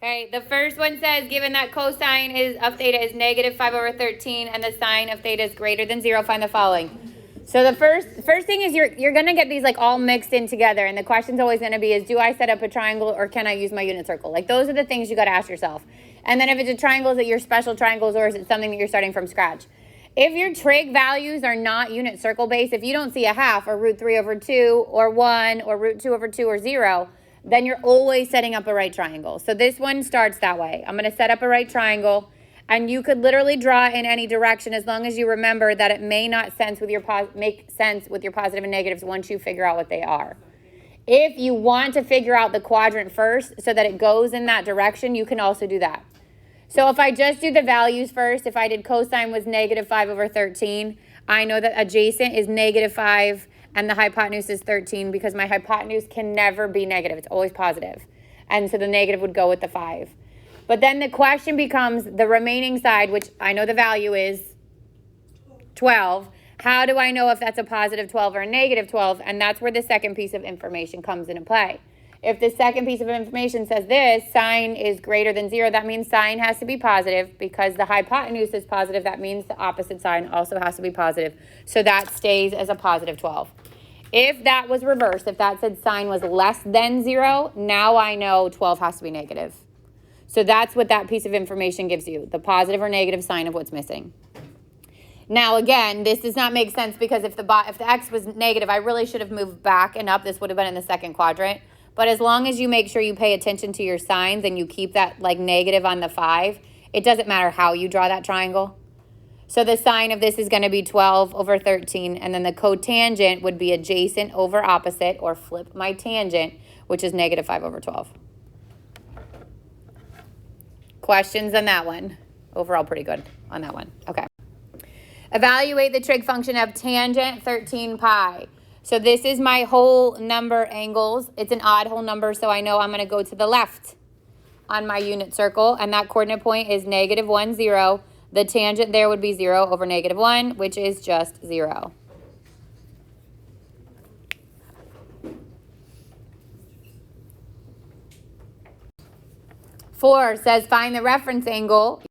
Okay, the first one says, given that cosine of theta is negative 5 over 13 and the sine of theta is greater than 0, find the following. So the first thing is you're going to get these like all mixed in together, and the question's always going to be is, do I set up a triangle or can I use my unit circle? Like those are the things you got to ask yourself. And then if it's a triangle, is it your special triangles or is it something that you're starting from scratch? If your trig values are not unit circle based, if you don't see a half or root 3 over 2 or 1 or root 2 over 2 or 0, then you're always setting up a right triangle. So this one starts that way. I'm going to set up a right triangle, and you could literally draw in any direction as long as you remember that it may not make sense with your positive and negatives once you figure out what they are. If you want to figure out the quadrant first so that it goes in that direction, you can also do that. So if I just do the values first, if I did cosine was negative 5 over 13, I know that adjacent is negative 5 and the hypotenuse is 13 because my hypotenuse can never be negative. It's always positive. And so the negative would go with the 5. But then the question becomes the remaining side, which I know the value is 12. How do I know if that's a positive 12 or a negative 12? And that's where the second piece of information comes into play. If the second piece of information says this, sine is greater than 0, that means sine has to be positive. Because the hypotenuse is positive, that means the opposite side also has to be positive. So that stays as a positive 12. If that was reversed, if that said sine was less than 0, now I know 12 has to be negative. So that's what that piece of information gives you, the positive or negative sign of what's missing. Now, again, this does not make sense because if the x was negative, I really should have moved back and up. This would have been in the second quadrant. But as long as you make sure you pay attention to your signs and you keep that like negative on the 5, it doesn't matter how you draw that triangle. So the sine of this is going to be 12 over 13, and then the cotangent would be adjacent over opposite, or flip my tangent, which is negative 5 over 12. Questions on that one? Overall, pretty good on that one. Okay. Evaluate the trig function of tangent 13 pi. So this is my whole number angles. It's an odd whole number, so I know I'm going to go to the left on my unit circle, and that coordinate point is negative 1, 0. The tangent there would be 0 over negative 1, which is just 0. Four says find the reference angle.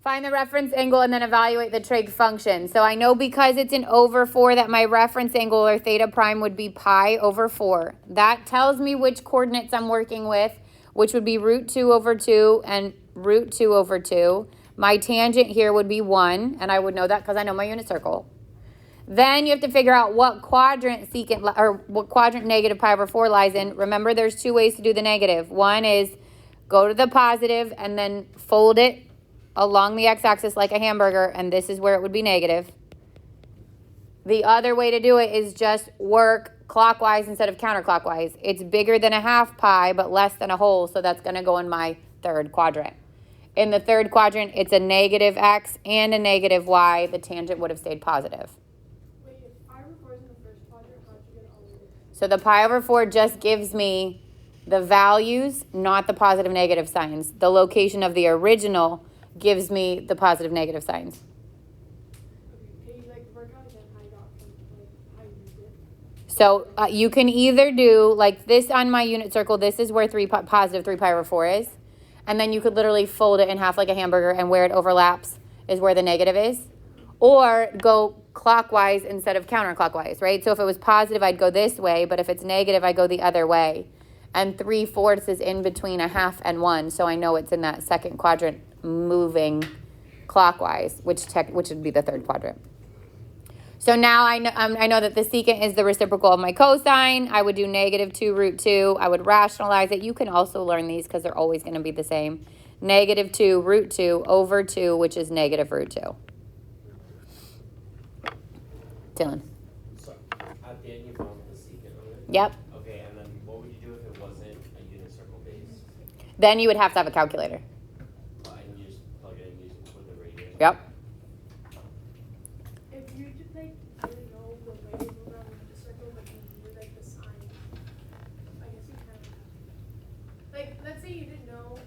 Find the reference angle and then evaluate the trig function. So I know because it's an over 4 that my reference angle or theta prime would be pi over 4. That tells me which coordinates I'm working with, which would be root 2 over 2 and root 2 over 2. My tangent here would be 1, and I would know that because I know my unit circle. Then you have to figure out what quadrant secant or what quadrant negative pi over 4 lies in. Remember, there's two ways to do the negative. One is go to the positive and then fold it along the x-axis like a hamburger, and this is where it would be negative. The other way to do it is just work clockwise instead of counterclockwise. It's bigger than a half pi, but less than a whole, so that's going to go in my third quadrant. In the third quadrant, it's a negative x and a negative y. The tangent would have stayed positive. Wait, if pi over 4 is in the first quadrant, how'd you get all of it? So the pi over 4 just gives me the values, not the positive negative signs. The location of the original gives me the positive negative signs. Okay, can you like work out again how you got from like how you used it? So you can either do like this on my unit circle. This is where positive 3 pi over 4 is. And then you could literally fold it in half like a hamburger, and where it overlaps is where the negative is. Or go clockwise instead of counterclockwise, right? So if it was positive, I'd go this way, but if it's negative, I go the other way. And 3/4 is in between a half and 1, so I know it's in that second quadrant moving clockwise, which would be the third quadrant. So now I know that the secant is the reciprocal of my cosine. I would do negative 2 root 2. I would rationalize it. You can also learn these because they're always going to be the same. Negative 2 root 2 over 2, which is negative root 2. Dylan. So at the end you found the secant of it? Yep. Okay, and then what would you do if it wasn't a unit circle base? Then you would have to have a calculator. And you just plug it in and use with the radius? Yep. If you just like didn't know the way to move around the circle, but you knew like the sign, I guess you kind of like let's say you didn't know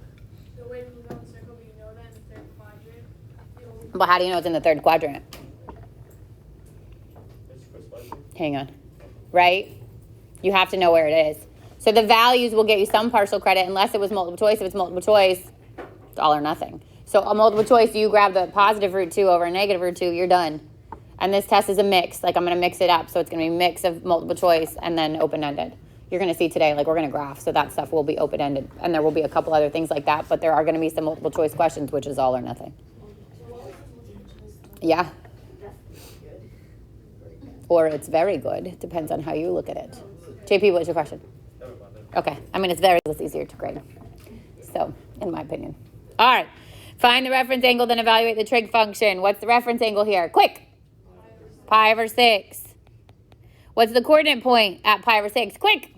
the way to move around the circle, but you know that in the third quadrant. But how do you know it's in the third quadrant? That's the first question. Hang on. Right? You have to know where it is. So the values will get you some partial credit unless it was multiple choice. If it's multiple choice, it's all or nothing. So a multiple choice, you grab the positive root 2 over a negative root 2, you're done. And this test is a mix. Like I'm going to mix it up. So it's going to be a mix of multiple choice and then open-ended. You're going to see today, like we're going to graph. So that stuff will be open-ended. And there will be a couple other things like that. But there are going to be some multiple choice questions, which is all or nothing. Yeah. Or it's very good. It depends on how you look at it. JP, what's your question? Okay. I mean, it's easier to grade. So, in my opinion. All right. Find the reference angle, then evaluate the trig function. What's the reference angle here? Quick. Pi over 6. What's the coordinate point at pi over 6? Quick.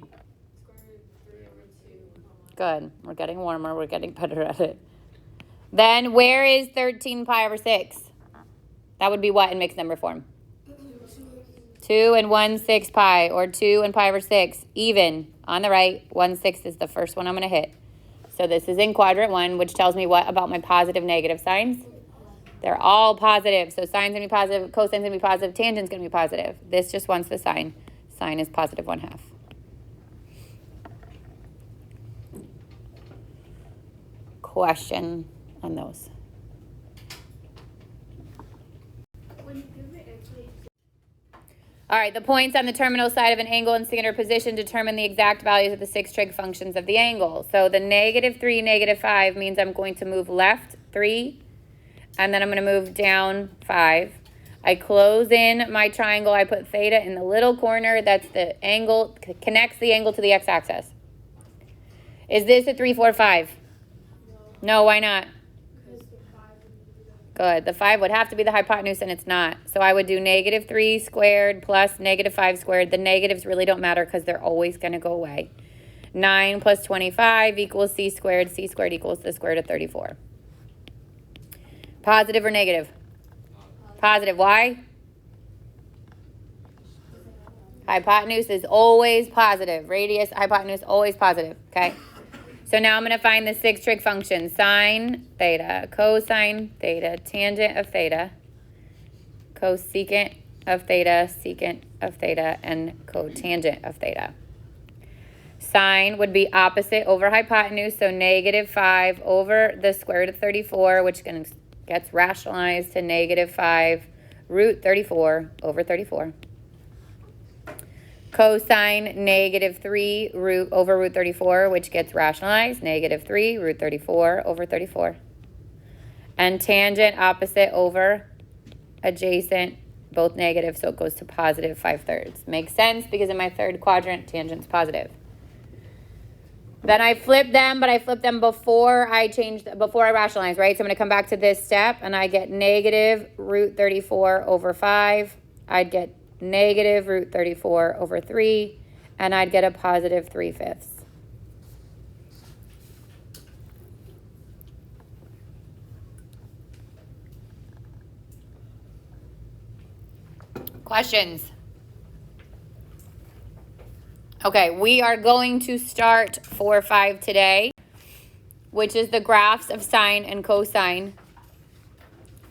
Good. We're getting warmer. We're getting better at it. Then where is 13 pi over 6? That would be what in mixed number form? 2 and 1/6 pi, or 2 and pi over 6. Even. On the right, 1/6 is the first one I'm going to hit. So this is in quadrant 1, which tells me what about my positive, negative signs? They're all positive. So sine's going to be positive, cosine's going to be positive, tangent's going to be positive. This just wants the sine. Sine is positive 1/2. Question on those. All right, the points on the terminal side of an angle in standard position determine the exact values of the 6 trig functions of the angle. So the -3, -5 means I'm going to move left 3, and then I'm going to move down 5. I close in my triangle. I put theta in the little corner. That's the angle, connects the angle to the x-axis. Is this a 3, 4, 5? No, why not? Good. The 5 would have to be the hypotenuse, and it's not. So I would do -3 squared plus -5 squared. The negatives really don't matter because they're always going to go away. 9 plus 25 equals c squared. C squared equals the square root of 34. Positive or negative? Positive. Why? Hypotenuse is always positive. Radius, hypotenuse, always positive. Okay? So now I'm going to find the 6 trig functions. Sine theta, cosine theta, tangent of theta, cosecant of theta, secant of theta, and cotangent of theta. Sine would be opposite over hypotenuse, so -5 over the square root of 34, which gets rationalized to -5 root 34 over 34. Cosine -3 root over root 34, which gets rationalized, -3 root 34 over 34. And tangent opposite over adjacent, both negative, so it goes to positive 5/3. Makes sense because in my third quadrant, tangent's positive. Then I flip them, but I flip them before I rationalize, right? So I'm going to come back to this step, and I get negative root 34 over 5. I'd get negative root 34 over 3, and I'd get a positive 3/5. Questions? Okay, we are going to start 4-5 today, which is the graphs of sine and cosine.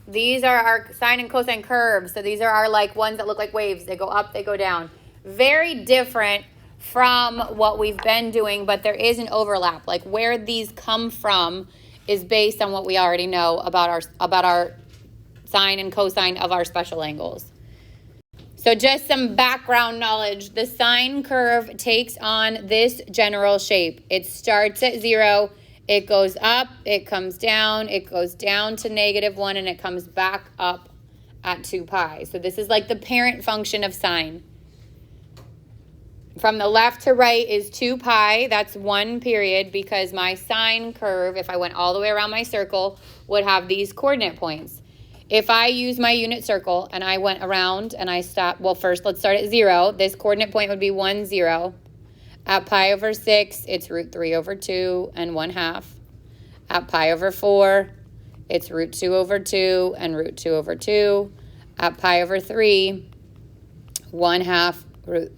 These are our sine and cosine curves. So these are our like ones that look like waves. They go up, they go down. Very different from what we've been doing, but there is an overlap. Like where these come from is based on what we already know about our sine and cosine of our special angles. So just some background knowledge. The sine curve takes on this general shape. It starts at 0. It goes up, it comes down, it goes down to -1, and it comes back up at 2 pi. So this is like the parent function of sine. From the left to right is 2 pi. That's 1 period because my sine curve, if I went all the way around my circle, would have these coordinate points. If I use my unit circle and I went around and I stopped, well, first let's start at 0. This coordinate point would be 1, 0. At pi over 6, it's root 3 over 2 and 1/2. At pi over 4, it's root 2 over 2 and root 2 over 2. At pi over 3, 1/2 root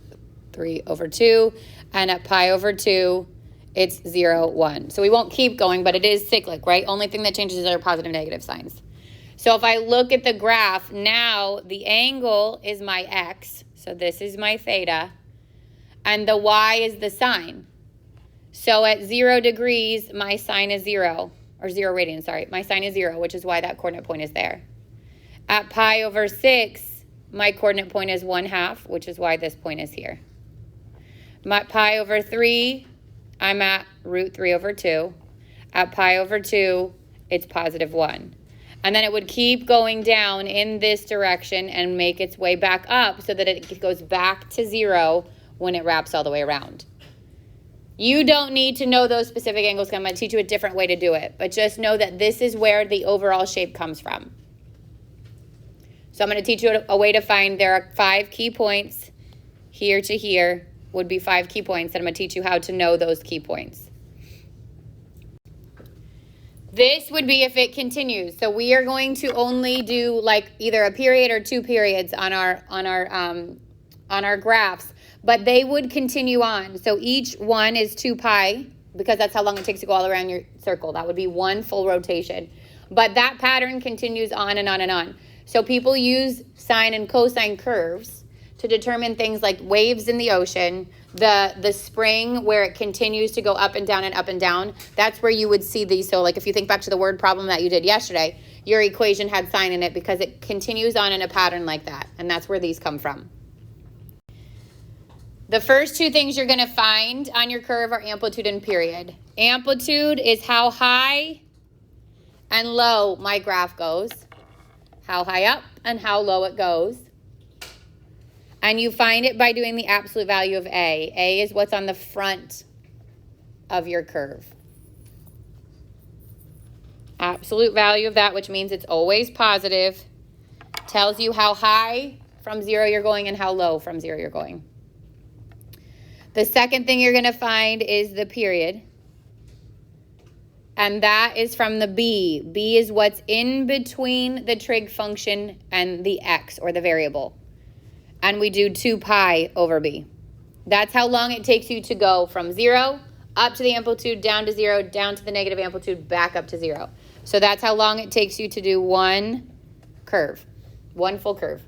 3 over 2. And at pi over 2, it's 0, 1. So we won't keep going, but it is cyclic, right? Only thing that changes are positive, negative signs. So if I look at the graph, now the angle is my x. So this is my theta. And the y is the sine. So at 0 degrees, my sine is 0, or 0 radians, sorry. My sine is 0, which is why that coordinate point is there. At pi over 6, my coordinate point is 1/2, which is why this point is here. My pi over 3, I'm at root 3 over 2. At pi over 2, it's positive 1. And then it would keep going down in this direction and make its way back up so that it goes back to 0 when it wraps all the way around. You don't need to know those specific angles. I'm going to teach you a different way to do it. But just know that this is where the overall shape comes from. So I'm going to teach you a way to find, there are 5 key points. Here to here would be 5 key points. And I'm going to teach you how to know those key points. This would be if it continues. So we are going to only do like either a period or 2 periods on our graphs, but they would continue on. So each one is 2 pi, because that's how long it takes to go all around your circle. That would be 1 full rotation. But that pattern continues on and on and on. So people use sine and cosine curves to determine things like waves in the ocean, the spring where it continues to go up and down and up and down. That's where you would see these. So like if you think back to the word problem that you did yesterday, your equation had sine in it because it continues on in a pattern like that. And that's where these come from. The first 2 things you're going to find on your curve are amplitude and period. Amplitude is how high and low my graph goes, how high up and how low it goes. And you find it by doing the absolute value of A. A is what's on the front of your curve. Absolute value of that, which means it's always positive, tells you how high from 0 you're going and how low from 0 you're going. The second thing you're going to find is the period. And that is from the B. B is what's in between the trig function and the x, or the variable. And we do 2 pi over B. That's how long it takes you to go from 0 up to the amplitude, down to 0, down to the negative amplitude, back up to 0. So that's how long it takes you to do one curve, one full curve.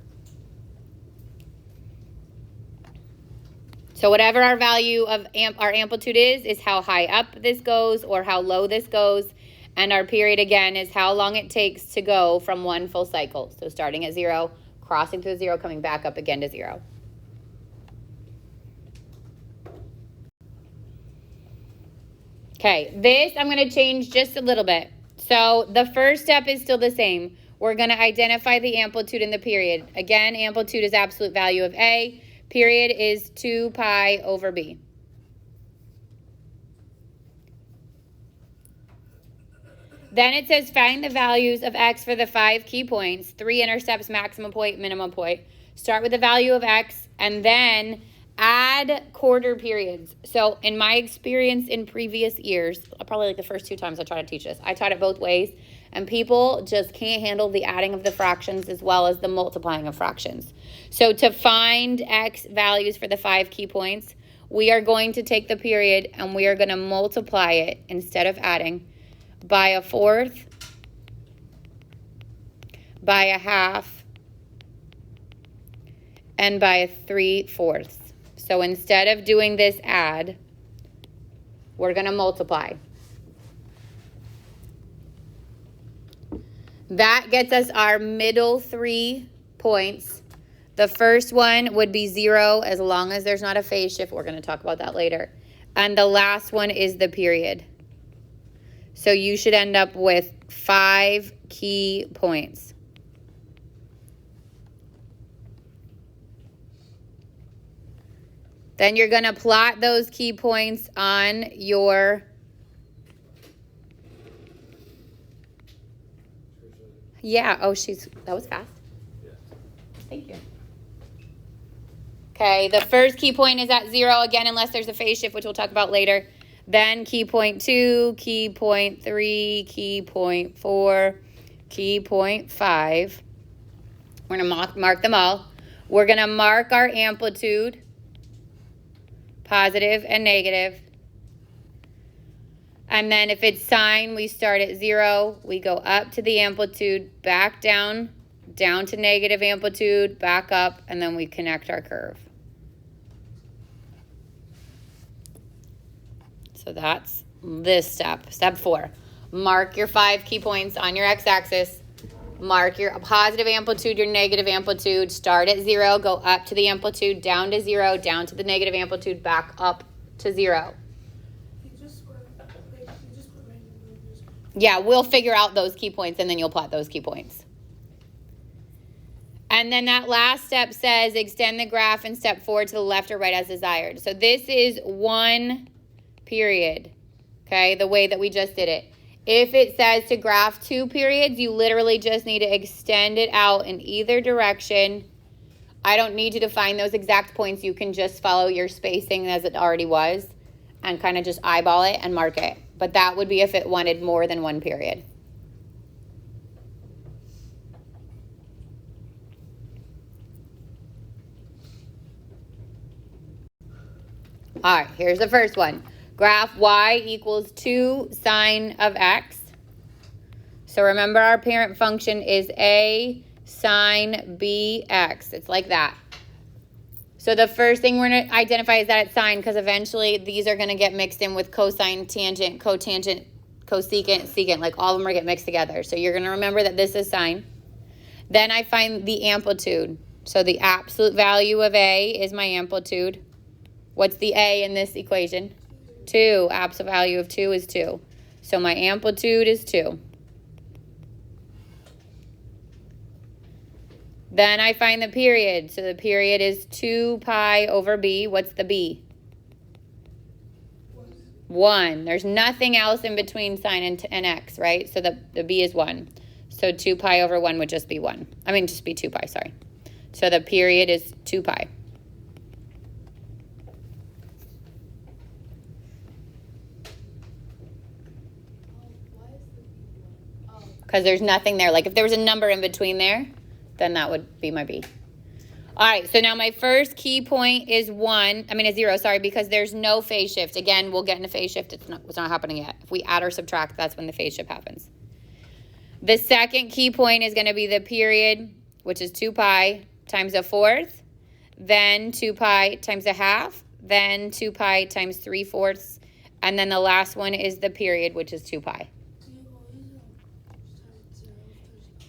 So whatever our value of our amplitude is how high up this goes or how low this goes. And our period, again, is how long it takes to go from one full cycle. So starting at 0, crossing through 0, coming back up again to 0. Okay, this I'm going to change just a little bit. So the first step is still the same. We're going to identify the amplitude and the period. Again, amplitude is absolute value of A. Period is 2 pi over B. Then it says find the values of x for the 5 key points, 3 intercepts, maximum point, minimum point. Start with the value of x and then add quarter periods. So in my experience in previous years, probably like the first 2 times I tried to teach this, I taught it both ways, and people just can't handle the adding of the fractions as well as the multiplying of fractions. So to find x values for the 5 key points, we are going to take the period and we are going to multiply it instead of adding by a fourth, by a half, and by a 3/4. So instead of doing this add, we're going to multiply. That gets us our middle 3 points. The first one would be 0 as long as there's not a phase shift. We're going to talk about that later. And the last one is the period. So you should end up with 5 key points. Then you're going to plot those key points on your that was fast. Yeah. Thank you. Okay, the first key point is at 0 again, unless there's a phase shift, which we'll talk about later. Then key point 2, key point 3, key point 4, key point 5. We're going to mark them all. We're going to mark our amplitude, positive and negative. And then if it's sine, we start at 0. We go up to the amplitude, back down, down to negative amplitude, back up, and then we connect our curve. So So that's this step. Step 4. Mark your 5 key points on your x-axis. Mark your positive amplitude, your negative amplitude. Start at 0, go up to the amplitude, down to 0, down to the negative amplitude, back up to 0. Yeah, we'll figure out those key points and then you'll plot those key points. And then that last step says extend the graph in step 4 to the left or right as desired. So this is 1 period, okay, the way that we just did it. If it says to graph 2 periods, you literally just need to extend it out in either direction. I don't need you to find those exact points. You can just follow your spacing as it already was and kind of just eyeball it and mark it. But that would be if it wanted more than 1 period. All right, here's the first one. Graph y equals 2 sine of x. So remember our parent function is a sine bx. It's like that. So the first thing we're going to identify is that it's sine because eventually these are going to get mixed in with cosine, tangent, cotangent, cosecant, secant. Like all of them are get mixed together. So you're going to remember that this is sine. Then I find the amplitude. So the absolute value of a is my amplitude. What's the a in this equation? 2. Absolute value of 2 is 2. So my amplitude is 2. Then I find the period. So the period is 2 pi over b. What's the b? 1. There's nothing else in between sine and x, right? So the b is 1. So 2 pi over 1 would just be 1. I mean, just be 2 pi, sorry. So the period is 2 pi. Because there's nothing there. Like if there was a number in between there, then that would be my b. All right, so now my first key point is 0, sorry, because there's no phase shift. Again, we'll get into phase shift. It's not happening yet. If we add or subtract, that's when the phase shift happens. The second key point is going to be the period, which is 2 pi times a fourth, then 2 pi times a half, then 2 pi times 3/4, and then the last one is the period, which is 2 pi.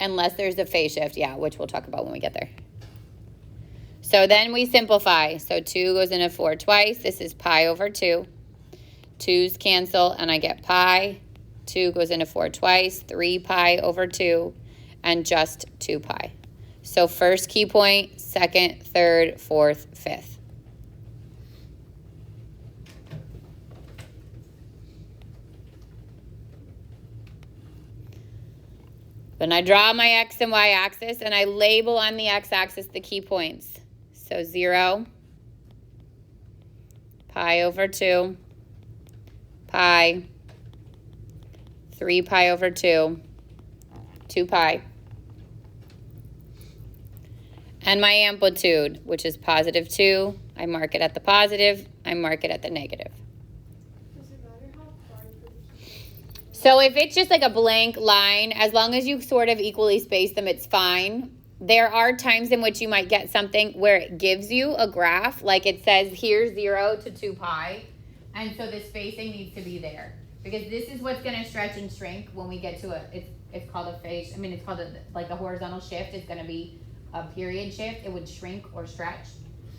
Unless there's a phase shift, yeah, which we'll talk about when we get there. So then we simplify. So 2 goes into 4 twice. This is pi over 2. 2's cancel, and I get pi. 2 goes into 4 twice. 3 pi over 2, and just 2 pi. So first key point, second, third, fourth, fifth. Then I draw my x and y axis, and I label on the x-axis the key points. So 0, pi over 2, pi, 3 pi over 2, 2 pi. And my amplitude, which is positive 2, I mark it at the positive, I mark it at the negative. So if it's just like a blank line, as long as you sort of equally space them, it's fine. There are times in which you might get something where it gives you a graph, like it says here 0 to 2 pi, and so the spacing needs to be there. Because this is what's going to stretch and shrink when we get to it's called a phase, it's called like the horizontal shift. It's going to be a period shift. It would shrink or stretch.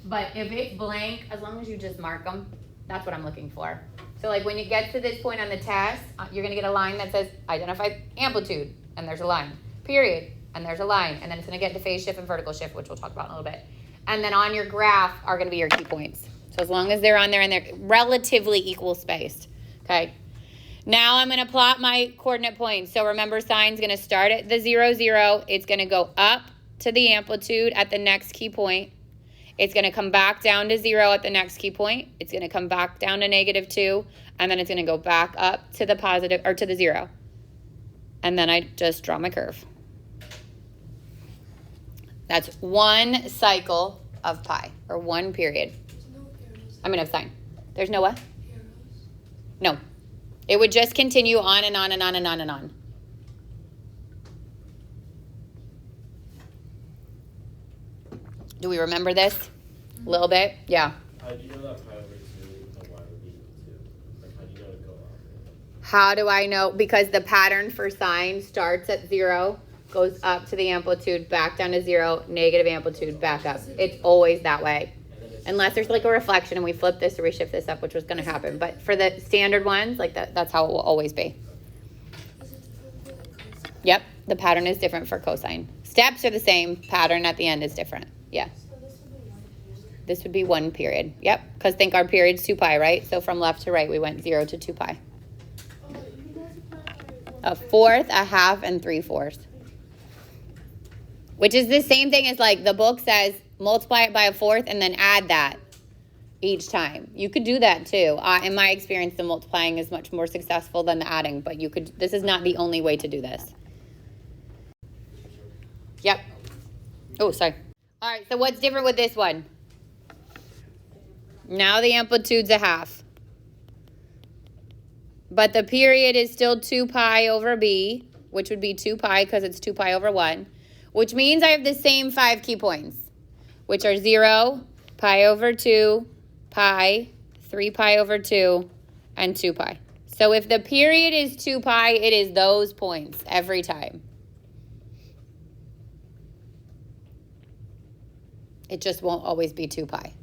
But if it's blank, as long as you just mark them, that's what I'm looking for. So like when you get to this point on the test, you're going to get a line that says identify amplitude, and there's a line, period, and there's a line, and then it's going to get to phase shift and vertical shift, which we'll talk about in a little bit. And then on your graph are going to be your key points. So as long as they're on there and they're relatively equal spaced, okay? Now I'm going to plot my coordinate points. So remember, sine's going to start at the 0, 0. It's going to go up to the amplitude at the next key point. It's going to come back down to 0 at the next key point. It's going to come back down to -2, and then it's going to go back up to the positive, or to the 0. And then I just draw my curve. That's one cycle of pi, or one period. Of sine. There's no what? No. It would just continue on and on and on and on and on. Do we remember this a little bit? Yeah. How do you know that pi over 2 and y would be equal to? Like, how do you know How do I know? Because the pattern for sine starts at 0, goes up to the amplitude, back down to 0, negative amplitude, back up. It's always that way. Unless there's like a reflection and we flip this or we shift this up, which was going to happen. But for the standard ones, like that's how it will always be. Yep, the pattern is different for cosine. Steps are the same, pattern at the end is different. Yeah. This would be 1 period. Yep, because think our period's 2 pi, right? So from left to right, we went 0 to 2 pi. A fourth, a half, and 3/4. Which is the same thing as like the book says, multiply it by a fourth and then add that each time. You could do that too. In my experience, the multiplying is much more successful than the adding, but you could. This is not the only way to do this. Yep. Oh, sorry. All right, so what's different with this one? Now the amplitude's a half. But the period is still 2 pi over b, which would be 2 pi because it's 2 pi over 1, which means I have the same 5 key points, which are 0, pi over 2, pi, 3 pi over 2, and 2 pi. So if the period is 2 pi, it is those points every time. It just won't always be 2 pi.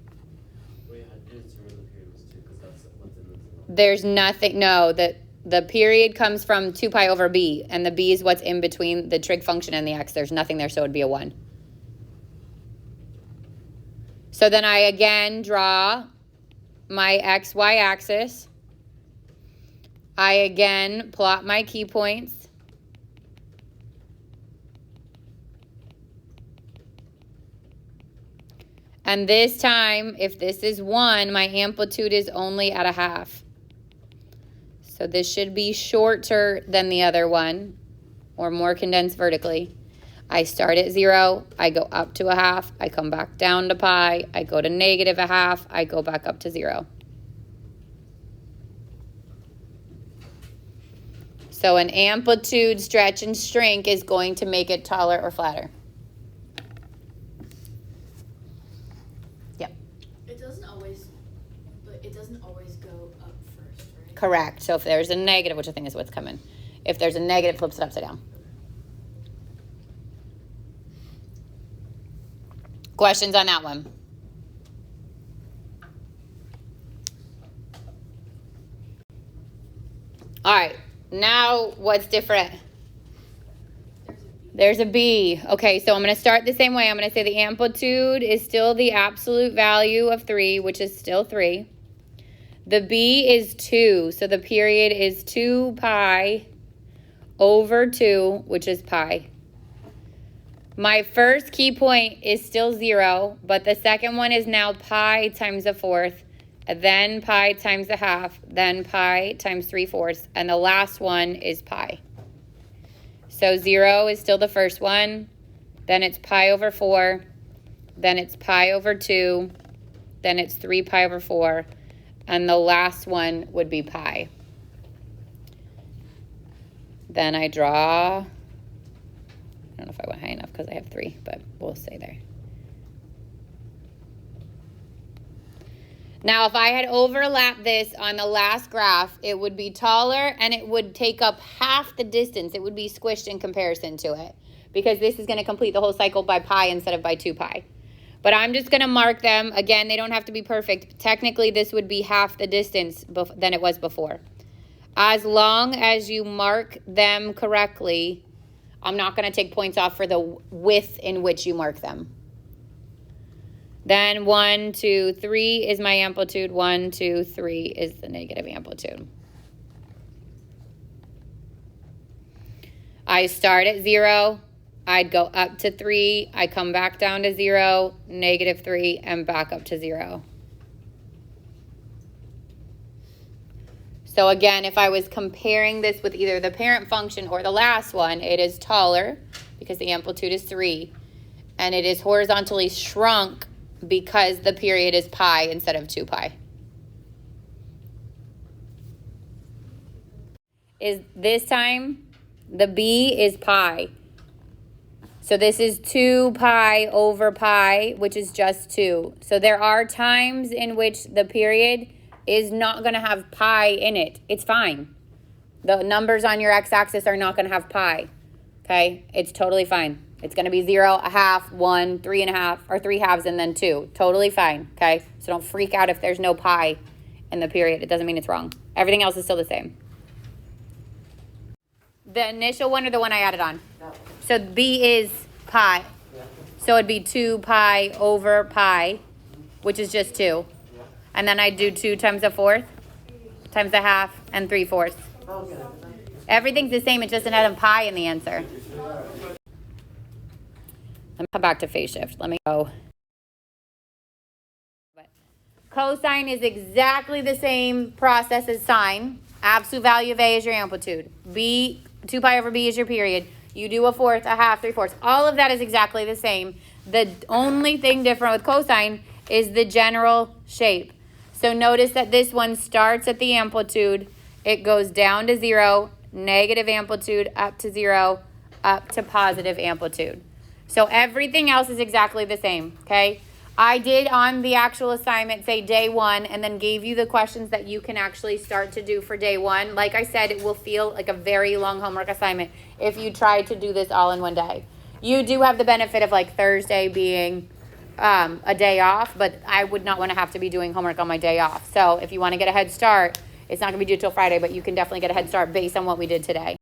Wait, how did you determine the period was 2? Because that's what's in this. There's nothing, no, the period comes from 2 pi over b, and the b is what's in between the trig function and the x. There's nothing there, so it would be a 1. So then I again draw my xy axis. I again plot my key points. And this time, if this is 1, my amplitude is only at a half. So this should be shorter than the other one, or more condensed vertically. I start at 0, I go up to a half, I come back down to pi, I go to negative a half, I go back up to 0. So an amplitude, stretch, and shrink is going to make it taller or flatter. Yep. It doesn't always go up first, right? Correct. So if there's a negative, which I think is what's coming, if there's a negative, flips it upside down. Questions on that one? All right. Now what's different? There's a B. Okay, so I'm going to start the same way. I'm going to say the amplitude is still the absolute value of 3, which is still 3. The B is 2, so the period is 2 pi over 2, which is pi. My first key point is still 0, but the second one is now pi times a fourth, then pi times a half, then pi times 3/4, and the last one is pi. So 0 is still the first one, then it's pi over 4, then it's pi over 2, then it's 3 pi over 4, and the last one would be pi. Then I draw, I don't know if I went high enough because I have 3, but we'll stay there. Now, if I had overlapped this on the last graph, it would be taller and it would take up half the distance. It would be squished in comparison to it because this is going to complete the whole cycle by pi instead of by 2 pi. But I'm just going to mark them. Again, they don't have to be perfect. Technically, this would be half the distance than it was before. As long as you mark them correctly, I'm not going to take points off for the width in which you mark them. Then 1, 2, 3 is my amplitude. 1, 2, 3 is the negative amplitude. I start at 0. I'd go up to 3. I come back down to 0, negative 3, and back up to 0. So again, if I was comparing this with either the parent function or the last one, it is taller because the amplitude is 3. And it is horizontally shrunk because the period is pi instead of 2 pi. Is this time, the B is pi. So this is 2 pi over pi, which is just 2. So there are times in which the period is not going to have pi in it. It's fine. The numbers on your x-axis are not going to have pi. Okay? It's totally fine. It's going to be 0, a half, 1, 3.5, or 3 halves, and then 2. Totally fine. Okay? So don't freak out if there's no pi in the period. It doesn't mean it's wrong. Everything else is still the same. The initial one or the one I added on? So b is pi. So it'd be 2 pi over pi, which is just 2. And then I'd do 2 times a fourth, times a half, and 3/4. Everything's the same. It just doesn't have pi in the answer. Let me come back to phase shift. Let me go. Cosine is exactly the same process as sine. Absolute value of A is your amplitude. B, 2 pi over B is your period. You do a fourth, a half, 3/4. All of that is exactly the same. The only thing different with cosine is the general shape. So notice that this one starts at the amplitude. It goes down to 0, negative amplitude, up to 0, up to positive amplitude. So everything else is exactly the same, okay? I did on the actual assignment say day 1 and then gave you the questions that you can actually start to do for day 1. Like I said, it will feel like a very long homework assignment if you try to do this all in one day. You do have the benefit of like Thursday being a day off, but I would not want to have to be doing homework on my day off. So if you want to get a head start, it's not going to be due till Friday, but you can definitely get a head start based on what we did today.